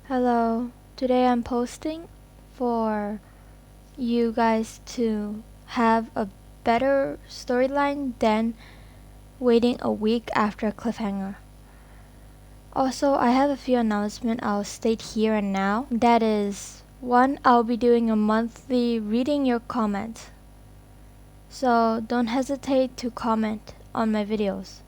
Hello, today I'm posting for you guys to have a better storyline than waiting a week after a cliffhanger. Also, I have a few announcements I'll state here and now. That is, one, I'll be doing a monthly reading your comments. So don't hesitate to comment on my videos.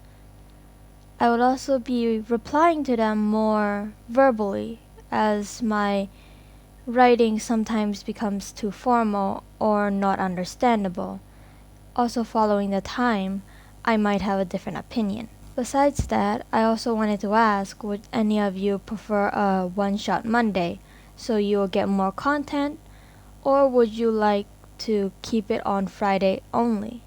I will also be replying to them more verbally as my writing sometimes becomes too formal or not understandable. Also following the time, I might have a different opinion. Besides that, I also wanted to ask, would any of you prefer a one-shot Monday so you will get more content, or would you like to keep it on Friday only?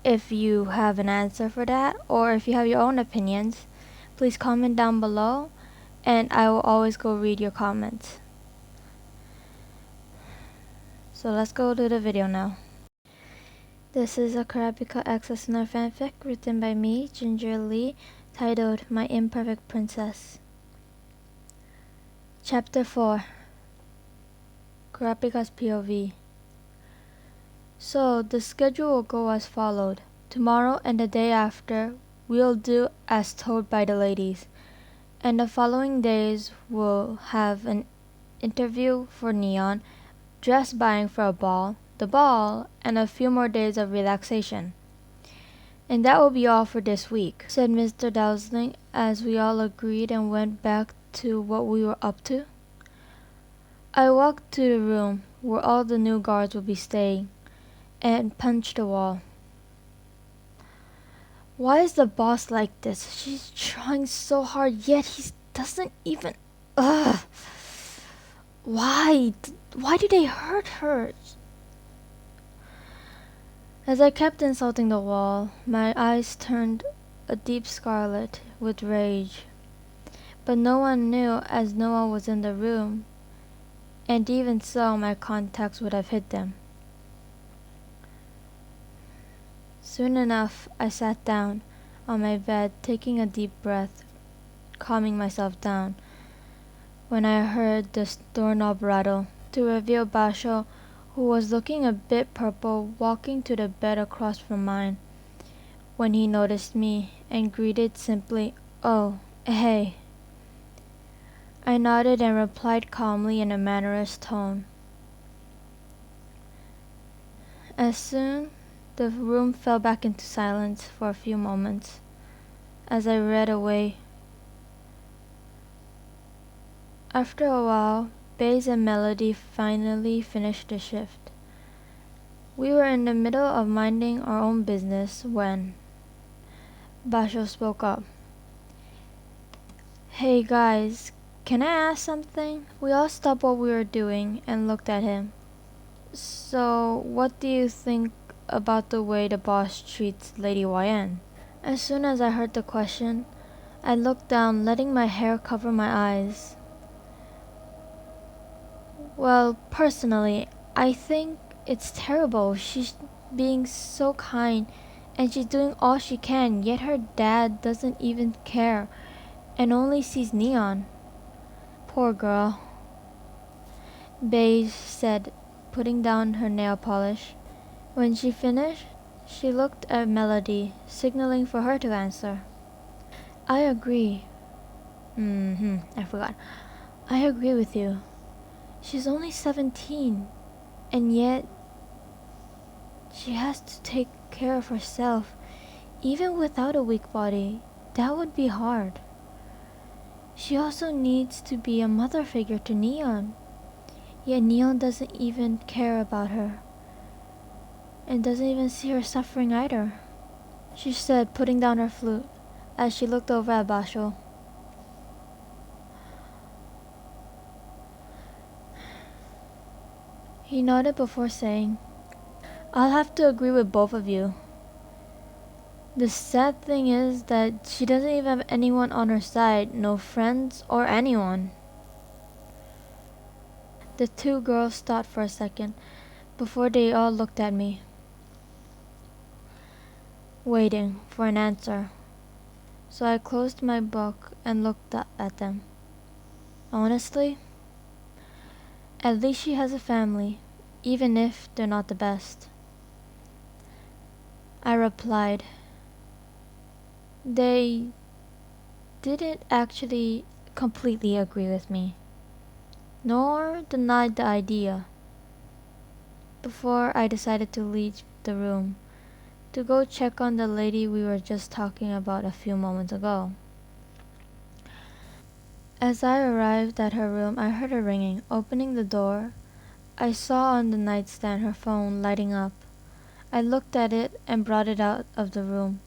If you have an answer for that, or if you have your own opinions, please comment down below and I will always go read your comments. So let's go to the video now. This is a Kurapika Access fanfic written by me, Ginger Lee, titled My Imperfect Princess. Chapter 4, Kurapika's POV. So the schedule will go as followed. Tomorrow and the day after, we'll do as told by the ladies. And the following days we'll have an interview for Neon, dress buying for a ball, the ball, and a few more days of relaxation. And that will be all for this week, said Mr. Dowsling as we all agreed and went back to what we were up to. I walked to the room where all the new guards would be staying and punched the wall. Why is the boss like this? She's trying so hard yet he doesn't even... Ugh! Why? Why do they hurt her? As I kept insulting the wall, my eyes turned a deep scarlet with rage. But no one knew as no one was in the room, and even so my contacts would have hit them. Soon enough, I sat down on my bed, taking a deep breath, calming myself down, when I heard the doorknob rattle to reveal Basho, who was looking a bit purple, walking to the bed across from mine when he noticed me and greeted simply, "Oh, hey." I nodded and replied calmly in a mannerless tone. As soon the room fell back into silence for a few moments as I read away. After a while, bass and melody finally finished the shift. We were in the middle of minding our own business when Basho spoke up. "Hey guys, can I ask something?" We all stopped what we were doing and looked at him. "So, what do you think about the way the boss treats Lady YN?" As soon as I heard the question, I looked down, letting my hair cover my eyes. Well, personally, I think it's terrible. She's being so kind and she's doing all she can, yet her dad doesn't even care and only sees Neon. Poor girl, Beige said, putting down her nail polish. When she finished, she looked at Melody, signaling for her to answer. I agree. I forgot. I agree with you. She's only 17, and yet she has to take care of herself. Even without a weak body, that would be hard. She also needs to be a mother figure to Neon. Yet Neon doesn't even care about her, and doesn't even see her suffering either, she said, putting down her flute as she looked over at Basho. He nodded before saying, "I'll have to agree with both of you. The sad thing is that she doesn't even have anyone on her side, no friends or anyone." The two girls thought for a second before they all looked at me, waiting for an answer. So I closed my book and looked up at them. Honestly, at least she has a family, even if they're not the best. I replied, they didn't actually completely agree with me, nor denied the idea. Before I decided to leave the room to go check on the lady we were just talking about a few moments ago. As I arrived at her room, I heard her ringing. Opening the door, I saw on the nightstand her phone lighting up. I looked at it and brought it out of the room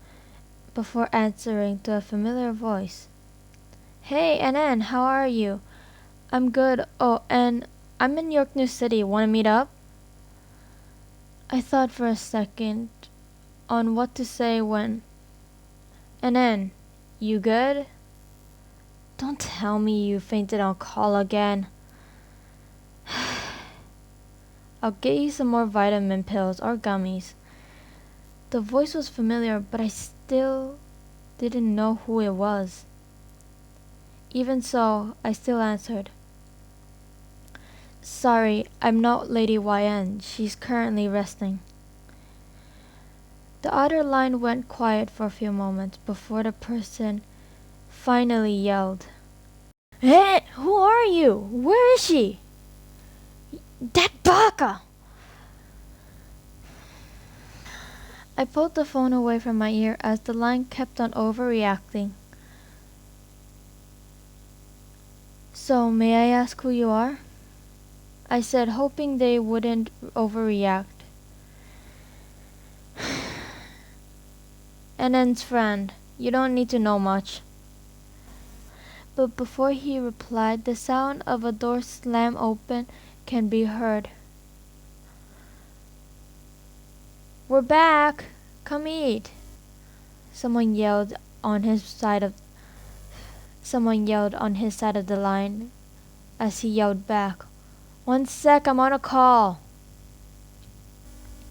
before answering to a familiar voice. Hey, NN, how are you? I'm good. Oh, and I'm in York New City. Want to meet up? I thought for a second on what to say when. NN, you good? Don't tell me you fainted on call again. I'll get you some more vitamin pills or gummies. The voice was familiar, but I still didn't know who it was. Even so, I still answered. Sorry, I'm not Lady YN. She's currently resting. The other line went quiet for a few moments before the person finally yelled. Hey, who are you? Where is she? That baka! I pulled the phone away from my ear as the line kept on overreacting. So, may I ask who you are? I said, hoping they wouldn't overreact. Annen's friend. You don't need to know much. But before he replied, the sound of a door slam open can be heard. We're back! Come eat! Someone yelled on his side of the line as he yelled back, "One sec, I'm on a call."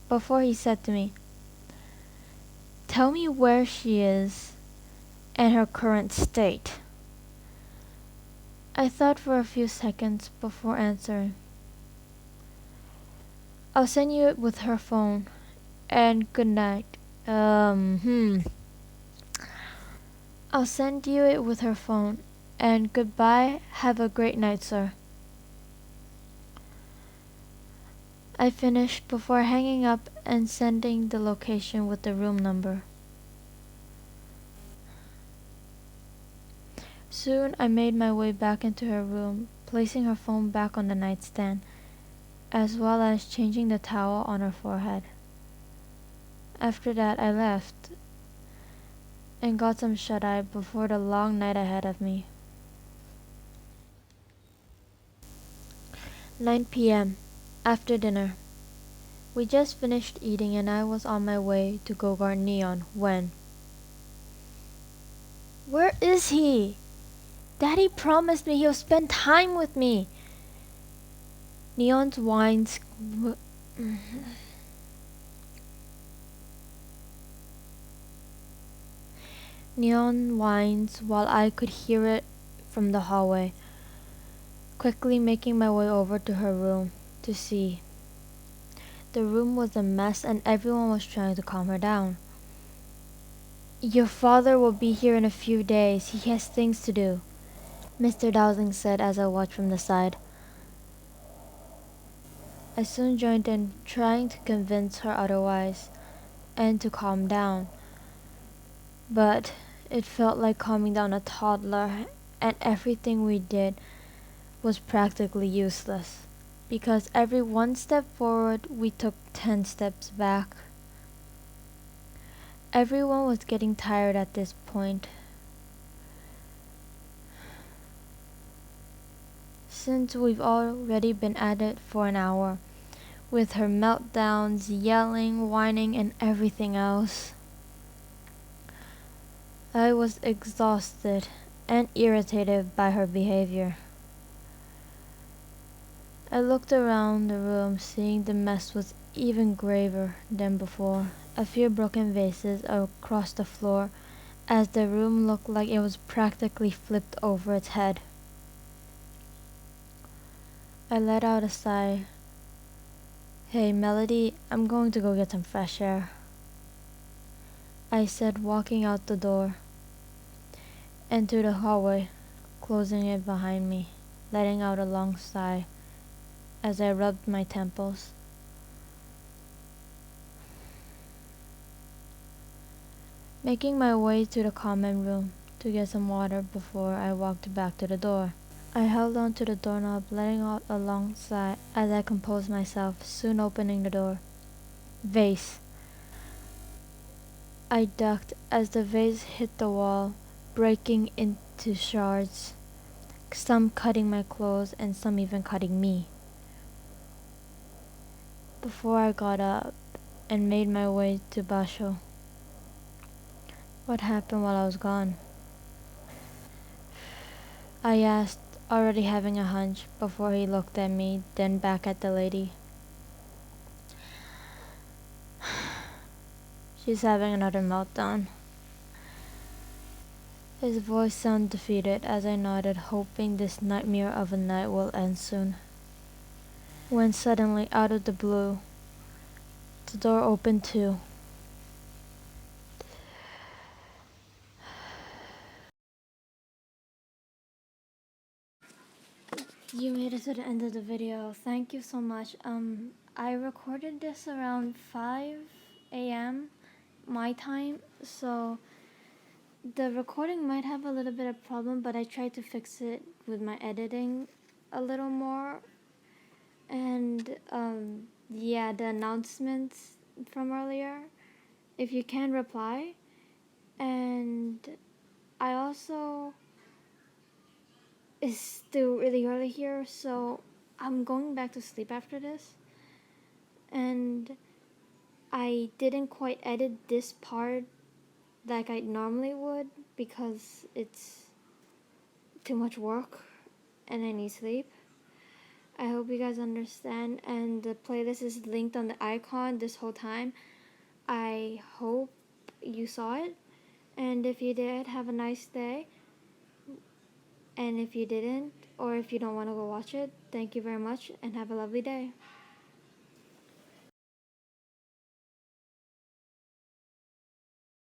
Before he said to me, "Tell me where she is and her current state." I thought for a few seconds before answering. I'll send you it with her phone, and good night. I'll send you it with her phone, and goodbye. Have a great night, sir. I finished before hanging up and sending the location with the room number. Soon I made my way back into her room, placing her phone back on the nightstand, as well as changing the towel on her forehead. After that I left and got some shut-eye before the long night ahead of me. 9 p.m. After dinner. We just finished eating and I was on my way to go guard Neon when... Where is he? Daddy promised me he'll spend time with me. Neon's whines... Neon whines while I could hear it from the hallway, quickly making my way over to her room to see. The room was a mess and everyone was trying to calm her down. Your father will be here in a few days. He has things to do, Mr. Dowsing said as I watched from the side. I soon joined in, trying to convince her otherwise and to calm down. But it felt like calming down a toddler, and everything we did was practically useless, because every one step forward we took 10 steps back. Everyone was getting tired at this point. Since we've already been at it for an hour, with her meltdowns, yelling, whining, and everything else. I was exhausted and irritated by her behavior. I looked around the room, seeing the mess was even graver than before. A few broken vases across the floor, as the room looked like it was practically flipped over its head. I let out a sigh. Hey, Melody, I'm going to go get some fresh air, I said, walking out the door and to the hallway, closing it behind me, letting out a long sigh as I rubbed my temples. Making my way to the common room to get some water before I walked back to the door. I held on to the doorknob, letting out a long sigh as I composed myself, soon opening the door. Vase. I ducked as the vase hit the wall, breaking into shards, some cutting my clothes and some even cutting me. Before I got up and made my way to Basho. What happened while I was gone? I asked, already having a hunch, before he looked at me, then back at the lady. She's having another meltdown. His voice sounded defeated as I nodded, hoping this nightmare of a night will end soon. When suddenly, out of the blue, the door opened too. You made it to the end of the video. Thank you so much. I recorded this around 5 a.m. my time, so the recording might have a little bit of problem, but I tried to fix it with my editing a little more. And yeah, the announcements from earlier, if you can reply. And I also, it's still really early here, so I'm going back to sleep after this. And I didn't quite edit this part like I normally would because it's too much work and I need sleep. I hope you guys understand, and the playlist is linked on the icon this whole time. I hope you saw it, and if you did, have a nice day. And if you didn't, or if you don't want to go watch it, thank you very much and have a lovely day.